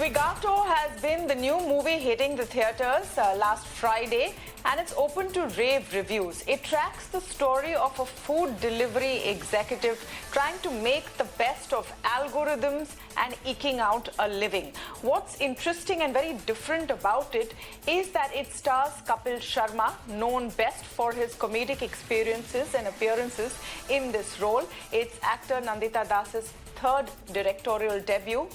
Zwigato has been the new movie hitting the theatres last Friday, and it's open to rave reviews. It tracks the story of a food delivery executive trying to make the best of algorithms and eking out a living. What's interesting and very different about it is that it stars Kapil Sharma, known best for his comedic experiences and appearances in this role. It's actor Nandita Das's third directorial debut,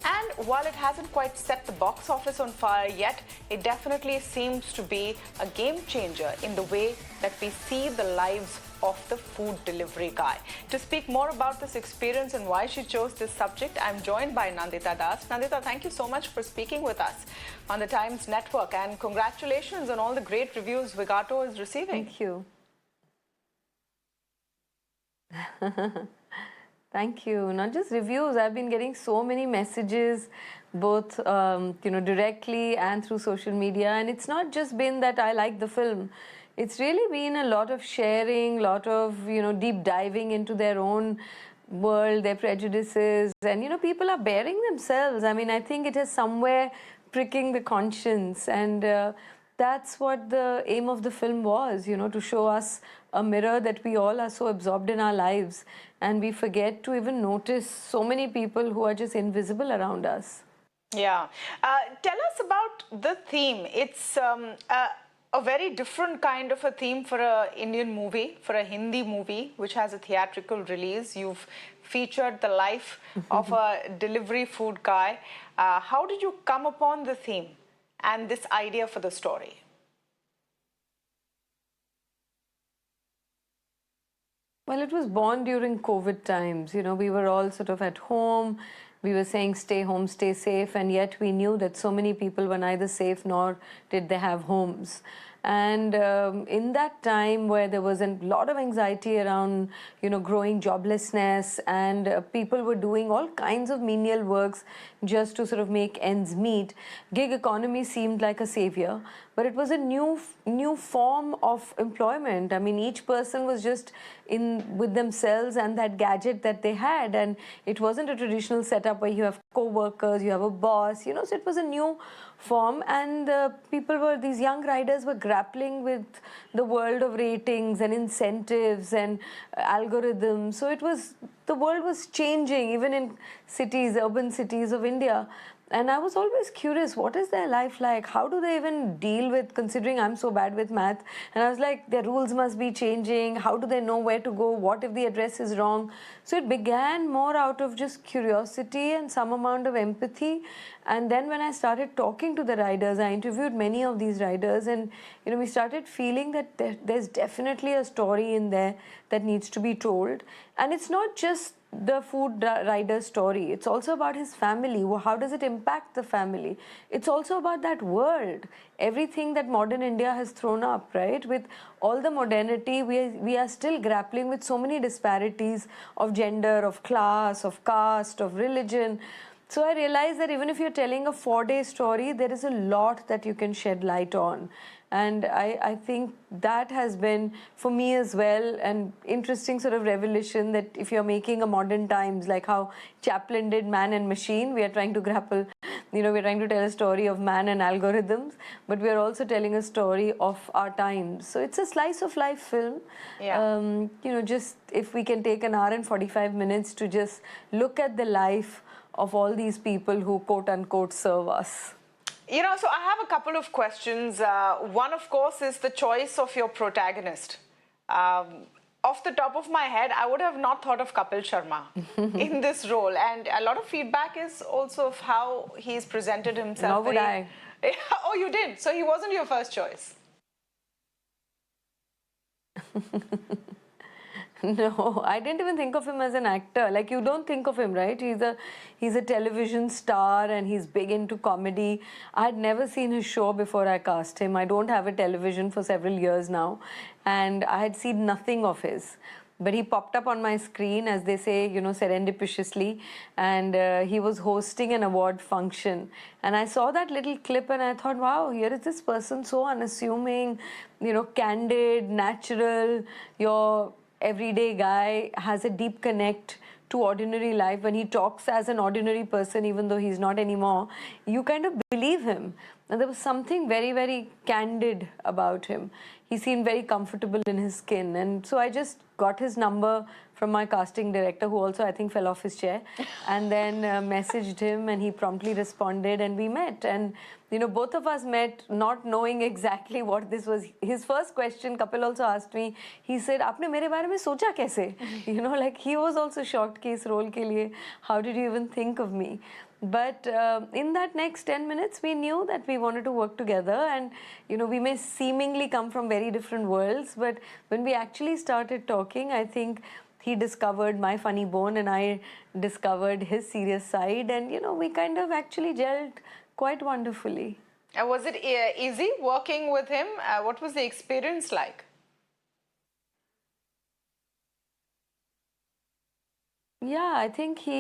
and while it hasn't quite set the box office on fire yet, it definitely seems to be a game changer in the way that we see the lives of the food delivery guy. To speak more about this experience and why she chose this subject, I'm joined by Nandita Das. Nandita, thank you so much for speaking with us on the Times Network, and congratulations on all the great reviews Zwigato is receiving. Thank you. Thank you. Not just reviews, I've been getting so many messages, both directly and through social media. And it's not just been that I like the film. It's really been a lot of sharing, lot of deep diving into their own world, their prejudices, and people are bearing themselves. I mean, I think it is somewhere pricking the conscience, and that's what the aim of the film was, to show us a mirror that we all are so absorbed in our lives, and we forget to even notice so many people who are just invisible around us. Yeah. Tell us about the theme. It's a very different kind of a theme for an Indian movie, for a Hindi movie, which has a theatrical release. You've featured the life of a delivery food guy. How did you come upon the theme and this idea for the story? Well, it was born during COVID times. We were all sort of at home. We were saying stay home, stay safe, and yet we knew that so many people were neither safe nor did they have homes. And in that time where there was a lot of anxiety around, growing joblessness, and people were doing all kinds of menial works just to sort of make ends meet, gig economy seemed like a savior. But it was a new form of employment. I mean, each person was just in with themselves and that gadget that they had, and it wasn't a traditional setup where you have co-workers, you have a boss, so it was a new form, and these young riders were grappling with the world of ratings and incentives and algorithms. So the world was changing, even in cities, urban cities of India. And I was always curious, what is their life like? How do they even deal with, considering I'm so bad with math? And I was like, their rules must be changing. How do they know where to go? What if the address is wrong? So it began more out of just curiosity and some amount of empathy. And then when I started talking to the riders, I interviewed many of these riders, and we started feeling that there's definitely a story in there that needs to be told. And it's not just the food rider's story. It's also about his family. How does it impact the family? It's also about that world. Everything that modern India has thrown up, right? With all the modernity, we are still grappling with so many disparities of gender, of class, of caste, of religion. So I realized that even if you're telling a 4-day story, there is a lot that you can shed light on. And I think that has been, for me as well, an interesting sort of revelation that if you're making a modern times, like how Chaplin did Man and Machine, we are trying to grapple, we're trying to tell a story of man and algorithms, but we're also telling a story of our times. So it's a slice of life film. Yeah. Just if we can take an hour and 45 minutes to just look at the life of all these people who quote unquote serve us. So I have a couple of questions. One, of course, is the choice of your protagonist. Off the top of my head, I would have not thought of Kapil Sharma in this role. And a lot of feedback is also of how he's presented himself. Nor would I. Oh, you did? So he wasn't your first choice? No, I didn't even think of him as an actor. Like, you don't think of him, right? He's a television star and he's big into comedy. I had never seen his show before I cast him. I don't have a television for several years now, and I had seen nothing of his. But he popped up on my screen, as they say, serendipitously, and he was hosting an award function. And I saw that little clip and I thought, wow, here is this person so unassuming, candid, natural, your everyday guy, has a deep connect to ordinary life, when he talks as an ordinary person, even though he's not anymore, you kind of believe him. And there was something very, very candid about him. He seemed very comfortable in his skin. And so I just got his number from my casting director, who also, I think, fell off his chair, and then messaged him, and he promptly responded, and we met. And, you know, both of us met not knowing exactly what this was. His first question, Kapil also asked me, he said, "Aapne mere baare mein socha kaise?" You know, like he was also shocked कि इस role के लिए, how did you even think of me? But in that next 10 minutes, we knew that we wanted to work together, and you know, we may seemingly come from very different worlds, but when we actually started talking, I think he discovered my funny bone and I discovered his serious side, and you know, we kind of actually gelled quite wonderfully. Was it easy working with him? What was the experience like? Yeah, I think he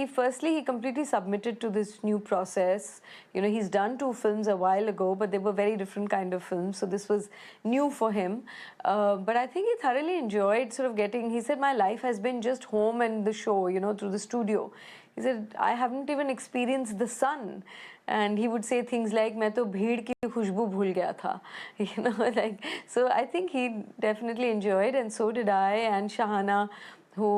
completely submitted to this new process. You know, he's done 2 films a while ago, but they were very different kind of films. So this was new for him. But I think he thoroughly enjoyed sort of he said, my life has been just home and the show, you know, through the studio. He said, I haven't even experienced the sun. And he would say things like, "मैं तो भीड़ की खुशबू भूल गया था," you know, like. So I think he definitely enjoyed, and so did I, and Shahana, who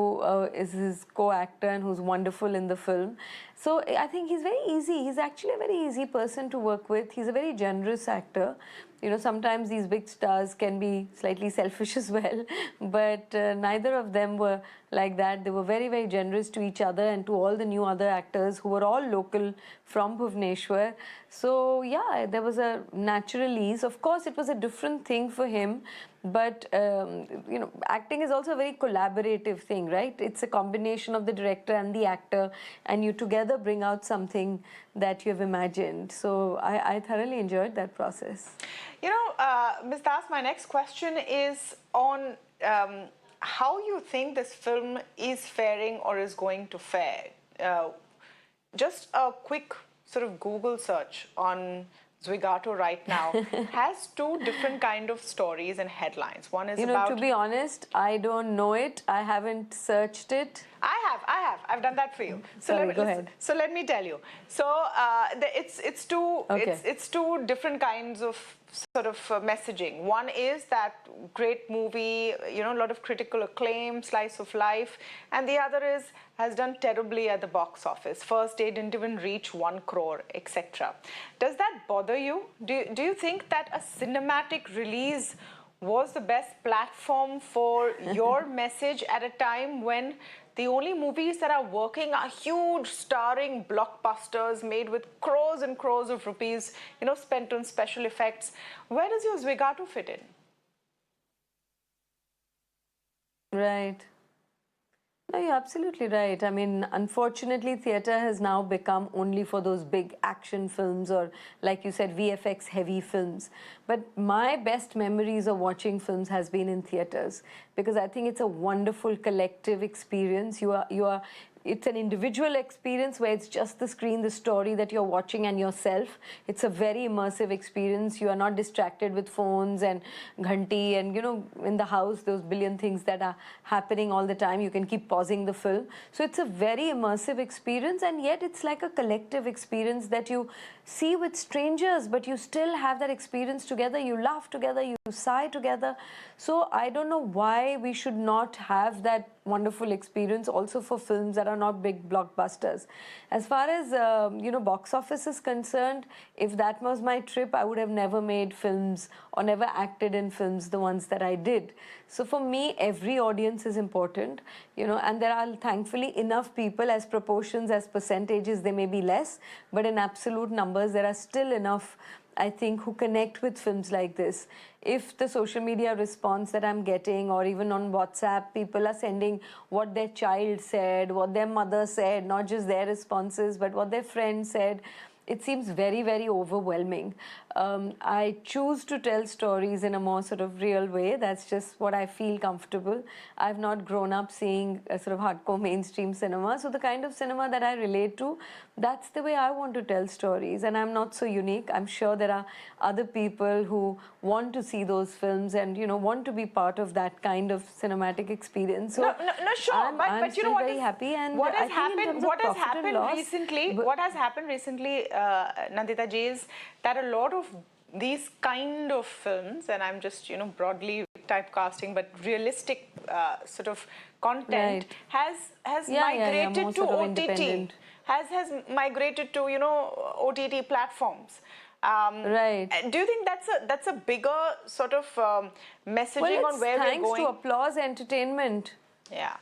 is his co-actor and who's wonderful in the film. So I think he's very easy. He's actually a very easy person to work with. He's a very generous actor. You know, sometimes these big stars can be slightly selfish as well, but neither of them were like that. They were very, very generous to each other and to all the new other actors who were all local from Bhubaneswar. So yeah, there was a natural ease. Of course, it was a different thing for him, but you know, acting is also a very collaborative thing, right? It's a combination of the director and the actor, and you together bring out something that you have imagined. So I thoroughly enjoyed that process. You know, Ms. Das, my next question is on how you think this film is faring or is going to fare. Just a quick sort of Google search on Zwigato right now has 2 different kind of stories and headlines. One is about... to be honest, I don't know it. I haven't searched it. I have. I've done that for you. So Sorry, go ahead. So let me tell you. So it's 2 okay. it's 2 different kinds of sort of messaging. One is that great movie, you know, a lot of critical acclaim, slice of life, and the other has done terribly at the box office. First day didn't even reach 1 crore, etc. Does that bother you? Do you think that a cinematic release was the best platform for your message at a time when the only movies that are working are huge, starring blockbusters made with crores and crores of rupees, you know, spent on special effects? Where does your Zwigato fit in? Right. No, you're absolutely right. I mean, unfortunately, theatre has now become only for those big action films or, like you said, VFX heavy films. But my best memories of watching films has been in theatres, because I think it's a wonderful collective experience. It's an individual experience where it's just the screen, the story that you're watching, and yourself. It's a very immersive experience. You are not distracted with phones and ghanti, and you know, in the house, those billion things that are happening all the time. You can keep pausing the film. So it's a very immersive experience, and yet it's like a collective experience that you see with strangers, but you still have that experience together. You laugh together, you sigh together. So I don't know why we should not have that wonderful experience also for films that are not big blockbusters. As far as you know, box office is concerned, if that was my trip, I would have never made films or never acted in films, the ones that I did. So for me, every audience is important, you know, and there are thankfully enough people. As proportions, as percentages, they may be less, but in absolute numbers, there are still enough, I think, who connect with films like this. If the social media response that I'm getting, or even on WhatsApp, people are sending what their child said, what their mother said, not just their responses, but what their friend said, it seems very, very overwhelming. I choose to tell stories in a more sort of real way. That's just what I feel comfortable. I've not grown up seeing a sort of hardcore mainstream cinema. So the kind of cinema that I relate to, that's the way I want to tell stories, and I'm not so unique. I'm sure there are other people who want to see those films and want to be part of that kind of cinematic experience. So no, sure, I'm but you know still what very is happy, and what has I think in happened? terms What of has profit and happened loss, recently? but What has happened recently, Nandita ji, is that a lot of these kind of films, and I'm just broadly typecasting, but realistic sort of content right. has Yeah, migrated more to sort of OTT, independent. has migrated to OTT platforms. Right. Do you think that's a bigger sort of Well, messaging on it's where we're thanks to going? Applause Entertainment. Yeah.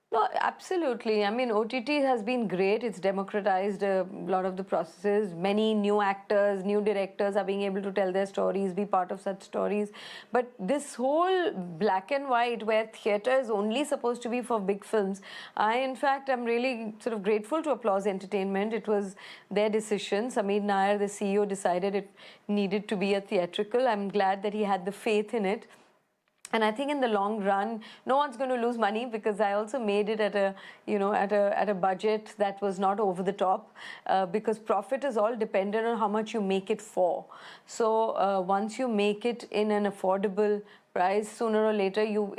No, absolutely. I mean, OTT has been great. It's democratized a lot of the processes. Many new actors, new directors are being able to tell their stories, be part of such stories. But this whole black and white, where theatre is only supposed to be for big films, in fact, I'm really sort of grateful to Applause Entertainment. It was their decision. Sameer Nair, the CEO, decided it needed to be a theatrical. I'm glad that he had the faith in it. And I think in the long run, no one's going to lose money, because I also made it at a, at a budget that was not over the top, because profit is all dependent on how much you make it for. So once you make it in an affordable price, sooner or later you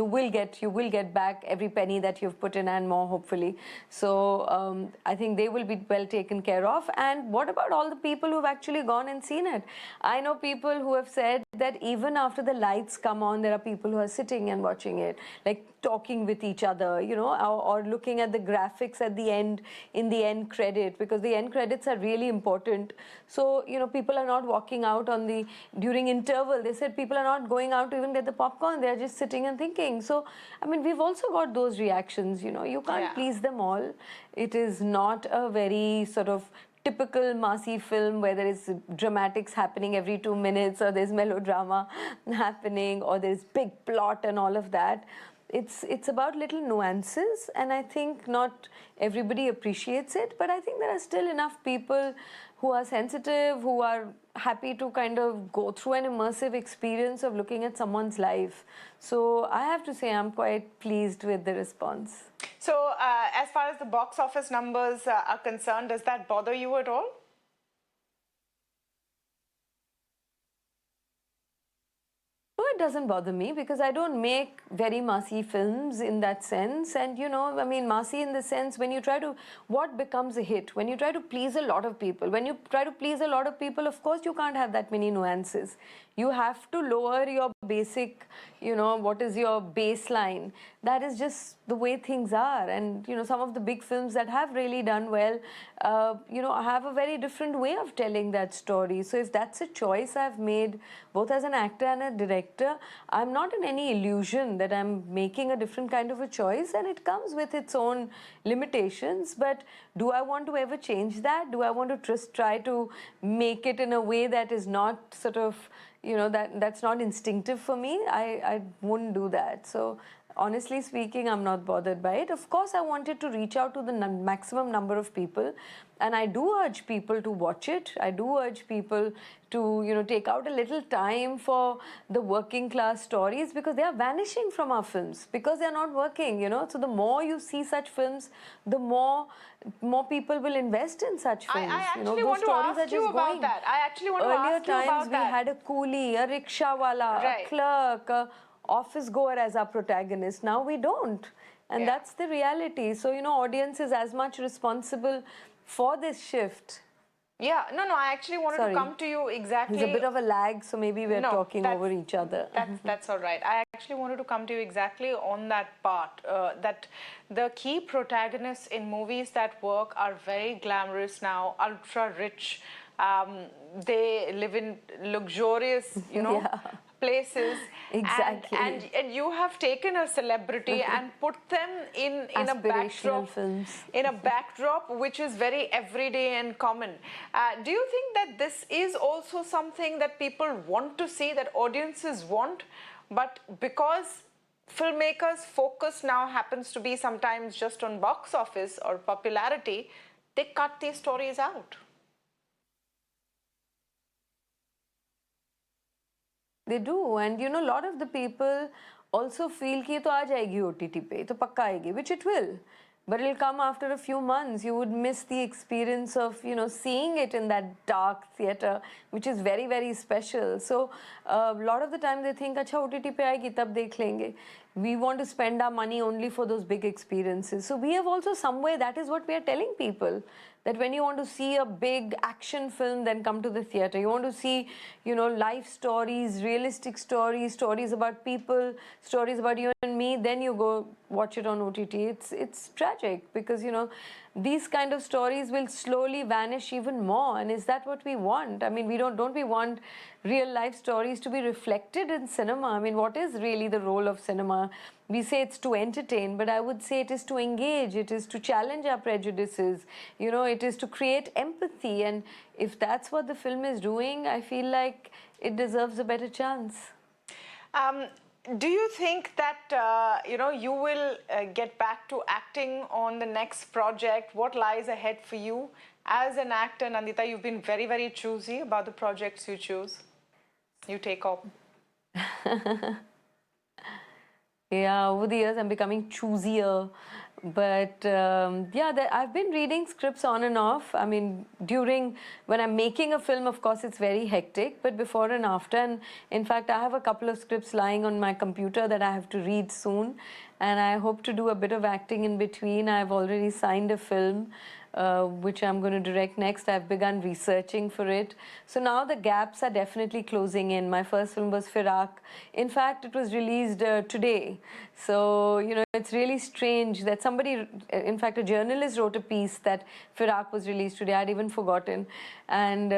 will get back every penny that you've put in and more, hopefully. So I think they will be well taken care of. And what about all the people who've actually gone and seen it? I know people who have said that even after the lights come on, there are people who are sitting and watching it, like talking with each other, or looking at the graphics at the end, in the end credit, because the end credits are really important. So people are not walking out during interval. They said people are not going out to even get the popcorn. They're just sitting and thinking. So I mean, we've also got those reactions. You can't please them all. It is not a very sort of typical Masi film where there is dramatics happening every 2 minutes, or there's melodrama happening, or there's big plot and all of that. It's about little nuances, and I think not everybody appreciates it, but I think there are still enough people who are sensitive, who are happy to kind of go through an immersive experience of looking at someone's life. So I have to say I'm quite pleased with the response. So as far as the box office numbers are concerned, does that bother you at all? No, it doesn't bother me, because I don't make very massy films in that sense. And I mean, massy in the sense, when you try to, what becomes a hit? When you try to please a lot of people. When you try to please a lot of people, of course, you can't have that many nuances. You have to lower your basic, what is your baseline. That is just the way things are. And, some of the big films that have really done well, have a very different way of telling that story. So if that's a choice I've made, both as an actor and a director, I'm not in any illusion that I'm making a different kind of a choice, and it comes with its own limitations. But do I want to ever change that? Do I want to just try to make it in a way that is not sort of, that's not instinctive for me? I wouldn't do that. So honestly speaking, I'm not bothered by it. Of course, I wanted to reach out to the maximum number of people, and I do urge people to watch it. I do urge people to take out a little time for the working class stories, because they are vanishing from our films because they are not working. So the more you see such films, the more people will invest in such films. I actually those want to stories are ask you just about going. that. I actually want to Earlier ask you about times we that. had a coolie, a rickshawala, Right. a clerk, a office goer as our protagonist. Now we don't. And that's the reality. So, audience is as much responsible for this shift. Yeah, no, I actually wanted to come to you exactly. There's a bit of a lag, so maybe we're talking over each other. That's all right. I actually wanted to come to you exactly on that part, that the key protagonists in movies that work are very glamorous now, ultra rich. They live in luxurious, places. Exactly. And you have taken a celebrity and put them in a backdrop, in a backdrop which is very everyday and common. Do you think that this is also something that people want to see, that audiences want, but because filmmakers' focus now happens to be sometimes just on box office or popularity, they cut these stories out? They do, and a lot of the people also feel कि ये तो आ जाएगी OTT पे, तो पक्का आएगी, which it will. but it'll come after a few months. You would miss the experience of, seeing it in that dark theater, which is very, very special. So a lot of the time they think, acha, OTT pe aayegi, tab dekh lenge. We want to spend our money only for those big experiences. So we have also somewhere, that is what we are telling people, that when you want to see a big action film, then come to the theater. You want to see, life stories, realistic stories, stories about people, stories about you and me, then you go watch it on OTT. It's tragic because, these kind of stories will slowly vanish even more. And is that what we want? I mean, don't we want real life stories to be reflected in cinema? I mean, what is really the role of cinema? We say it's to entertain, but I would say it is to engage, it is to challenge our prejudices, it is to create empathy. And if that's what the film is doing, I feel like it deserves a better chance. Do you think that, you will get back to acting on the next project? What lies ahead for you? As an actor, Nandita, you've been very, very choosy about the projects you choose. You take up. Yeah, over the years I'm becoming choosier. But I've been reading scripts on and off. I mean, when I'm making a film, of course, it's very hectic, but before and after. And in fact, I have a couple of scripts lying on my computer that I have to read soon. And I hope to do a bit of acting in between. I've already signed a film, which I'm going to direct next. I've begun researching for it. So now the gaps are definitely closing in. My first film was Firak. In fact, it was released today. So, it's really strange that somebody, in fact, a journalist wrote a piece that Firak was released today. I'd even forgotten. And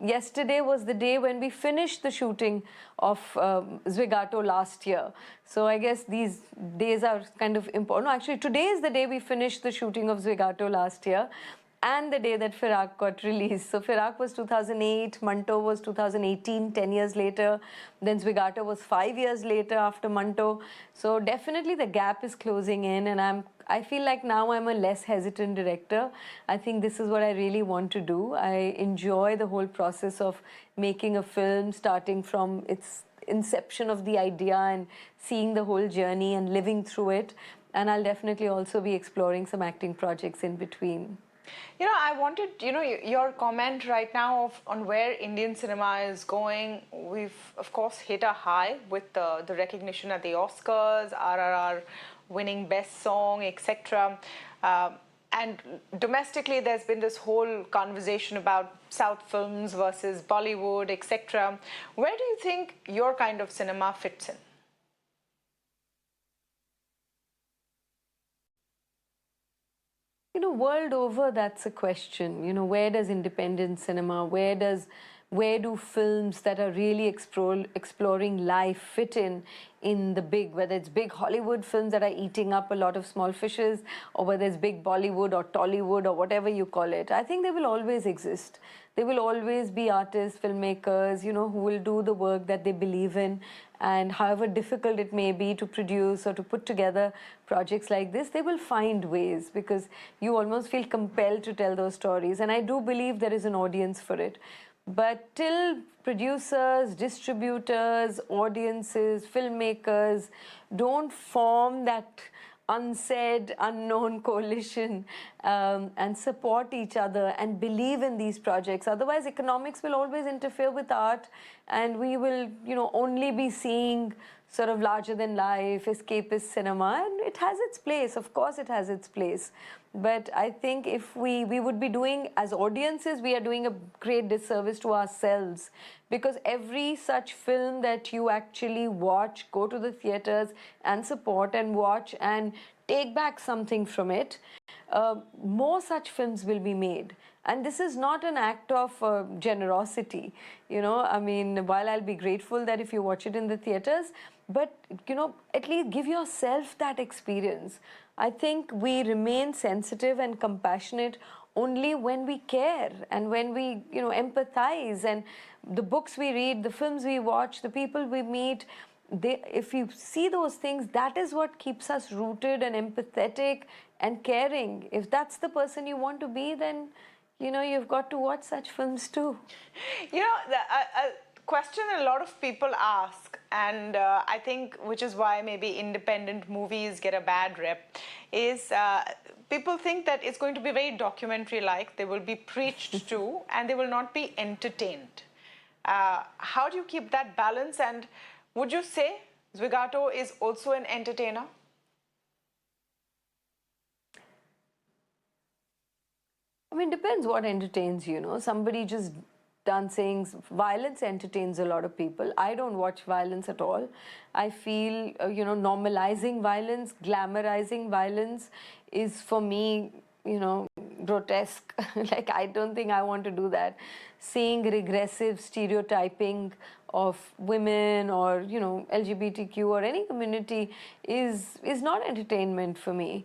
yesterday was the day when we finished the shooting of Zwigato last year. So I guess these days are kind of important. No, actually, today is the day we finished the shooting of Zwigato last year, and the day that Firak got released. So Firak was 2008, Manto was 2018, 10 years later. Then Zwigato was 5 years later after Manto. So definitely the gap is closing in, and I feel like now I'm a less hesitant director. I think this is what I really want to do. I enjoy the whole process of making a film, starting from its inception of the idea and seeing the whole journey and living through it. And I'll definitely also be exploring some acting projects in between. I wanted, your comment right now on where Indian cinema is going. We've, of course, hit a high with the recognition at the Oscars, RRR winning Best Song, etc. And domestically, there's been this whole conversation about South films versus Bollywood, etc. Where do you think your kind of cinema fits in? World over, that's a question. Where does independent cinema, where do films that are really exploring life fit in the big, whether it's big Hollywood films that are eating up a lot of small fishes, or whether it's big Bollywood or Tollywood or whatever you call it. I think they will always exist. There will always be artists, filmmakers, who will do the work that they believe in. And however difficult it may be to produce or to put together projects like this, they will find ways, because you almost feel compelled to tell those stories. And I do believe there is an audience for it. But till producers, distributors, audiences, filmmakers don't form that unsaid, unknown coalition and support each other and believe in these projects. Otherwise, economics will always interfere with art, and we will, only be seeing sort of larger than life, escapist cinema. And it has its place. Of course, it has its place. But I think if we would be doing, as audiences, we are doing a great disservice to ourselves, because every such film that you actually watch, go to the theaters and support and watch and take back something from it, more such films will be made. And this is not an act of generosity. I mean, while I'll be grateful that if you watch it in the theaters, but, at least give yourself that experience. I think we remain sensitive and compassionate only when we care and when we, empathize. And the books we read, the films we watch, the people we meet, if you see those things, that is what keeps us rooted and empathetic and caring. If that's the person you want to be, then, you've got to watch such films too. The question a lot of people ask, and I think which is why maybe independent movies get a bad rep, is people think that it's going to be very documentary-like. They will be preached to, and they will not be entertained. How do you keep that balance? And would you say Zwigato is also an entertainer? I mean, depends what entertains you, know. Somebody just dancing, violence entertains a lot of people. I don't watch violence at all. I feel, normalizing violence, glamorizing violence is for me, grotesque. Like, I don't think I want to do that. Seeing regressive stereotyping of women or, LGBTQ or any community is not entertainment for me,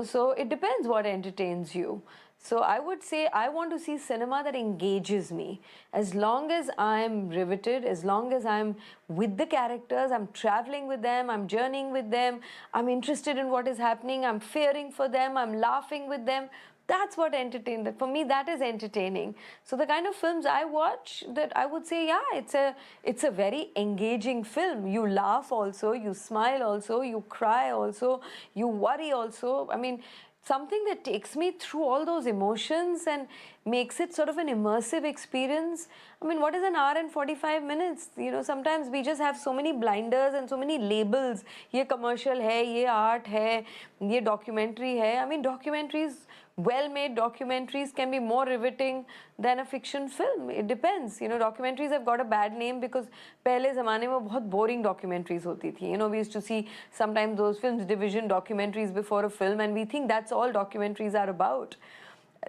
So it depends what entertains you. So I would say I want to see cinema that engages me. As long as I'm riveted, as long as I'm with the characters, I'm traveling with them, I'm journeying with them, I'm interested in what is happening, I'm fearing for them, I'm laughing with them. That's what entertains. For me, that is entertaining. So the kind of films I watch, that I would say, yeah, it's a very engaging film. You laugh also, you smile also, you cry also, you worry also. I mean, something that takes me through all those emotions and makes it sort of an immersive experience. I mean, what is an hour and 45 minutes? Sometimes we just have so many blinders and so many labels. Ye commercial hai, ye art hai, ye documentary hai. I mean, documentaries, well-made documentaries can be more riveting than a fiction film. It depends. Documentaries have got a bad name because pehle zamane mein bahut boring documentaries hoti thi. We used to see sometimes those films division documentaries before a film, and we think that's all documentaries are about.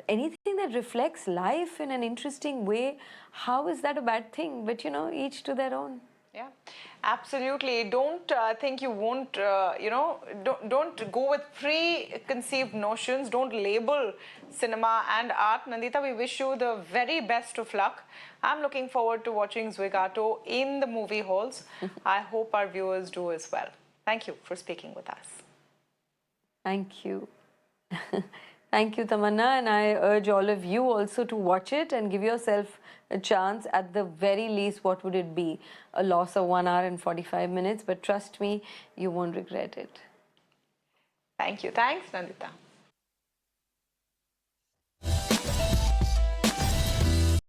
Anything that reflects life in an interesting way, how is that a bad thing? But each to their own. Yeah, absolutely. Don't think you won't, don't go with preconceived notions. Don't label cinema and art. Nandita, we wish you the very best of luck. I'm looking forward to watching Zwigato in the movie halls. I hope our viewers do as well. Thank you for speaking with us. Thank you. Thank you, Tamanna, and I urge all of you also to watch it and give yourself a chance. At the very least, what would it be? A loss of 1 hour and 45 minutes, but trust me, you won't regret it. Thank you. Thanks, Nandita.